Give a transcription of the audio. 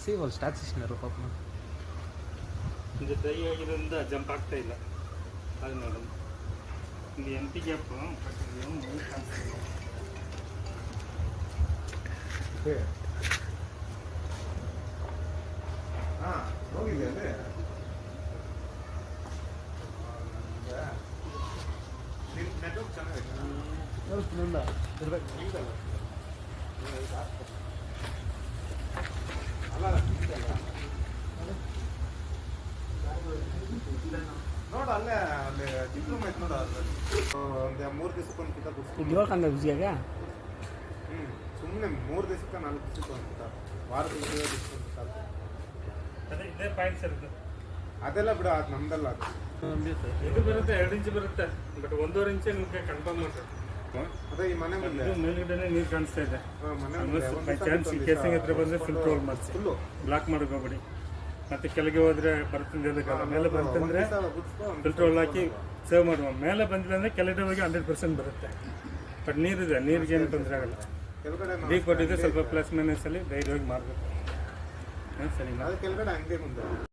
C వాళ్ళు start చేసినారు పాపం ಇದು ಡ್ರೈ ಆಗಿರೋದ್ರಿಂದ ಜಂಪ್ ಆಗ್ತಾ ಇಲ್ಲ ಅದು ಮೇಡಮ್ ಇಲ್ಲಿ ಎಂಟಿ ಗ್ಯಾಪ್ ಹೋಗಿದೆ ಅಂದರೆ ನೆಟ್ವರ್ಕ್ ಚೆನ್ನಾಗೈತೆ ನೋಡ ಅಲ್ಲೇ ಅಲ್ಲಿ ಡಿಪ್ಲೊಮಾ ಐತೆ ನೋಡ ಒಂದು 3 ದಿವಸಕ್ಕೊಂದು ಕಿತಾಬ್ ಇವಾಗ ವಿಜಯಾಗ ಸುಮ್ಮನೆ 3 ದಿವಸಕ್ಕೆ 4 ದಿವಸಕ್ಕೆ ಒಂದು ಕಿತಾಬ್ ವಾರದಲ್ಲಿ ದಿವಸಕ್ಕೆ ಕಿತಾಬ್ ಅದೇ ಇದೇ ಪಾಯಿಂಟ್ಸ್ ಇರುತ್ತೆ ಅದೆಲ್ಲ ಬಿಡ ಅದು ನಮ್ದಲ್ಲ ಅದು ಇದು ಬರುತ್ತೆ 2 ಇಂಚ್ ಬರುತ್ತೆ ಬಟ್ 1.5 ಇಂಚ್ ನಿಮಗೆ ಕನ್ಫರ್ಮ್ ಮಾಡ್ತಾರೆ ಅದೇ ಈ ಮನೆ ಮುಂದೆ ಮೇಲ್ಗಡೆ ನೀರು ಕಾಣಿಸ್ತಾ ಇದೆ ಮನೆ ಬೈ ಚಾನ್ಸ್ ಕೇಸಿಂಗ್ ಹತ್ರ ಬಂದರೆ ಫುಲ್ ರೋಲ್ ಮಾಡಿಸಿ ಫುಲ್ಲು ಬ್ಲಾಕ್ ಮಾಡೋಕೆ ಹೋಗ್ಬೇಡಿ ಮತ್ತೆ ಕೆಳಗೆ ಹೋದ್ರೆ ಬರ್ತದೆ ಮೇಲೆ ಬಂತಂದ್ರೆ ಫಿಲ್ಟರ್ ಹಾಕಿ ಸೇವ್ ಮಾಡುವ ಮೇಲೆ ಬಂದಿಲ್ಲ ಅಂದರೆ ಕೆಳಗಡೆ ಹೋಗಿ 100% ಬರುತ್ತೆ ಬಟ್ ನೀರಿದೆ ನೀರಿಗೆ ಏನು ತೊಂದರೆ ಆಗಲ್ಲ ಡೀಪ್ ಕೊಟ್ಟಿದ್ರೆ ಸ್ವಲ್ಪ ಪ್ಲಸ್ ಮೈನಸಲ್ಲಿ ಧೈರ್ಯವಾಗಿ ಮಾಡಬೇಕು ಸರಿ ಕೆಳಗಡೆ ಅಂಗಡಿ ಮುಂದೆ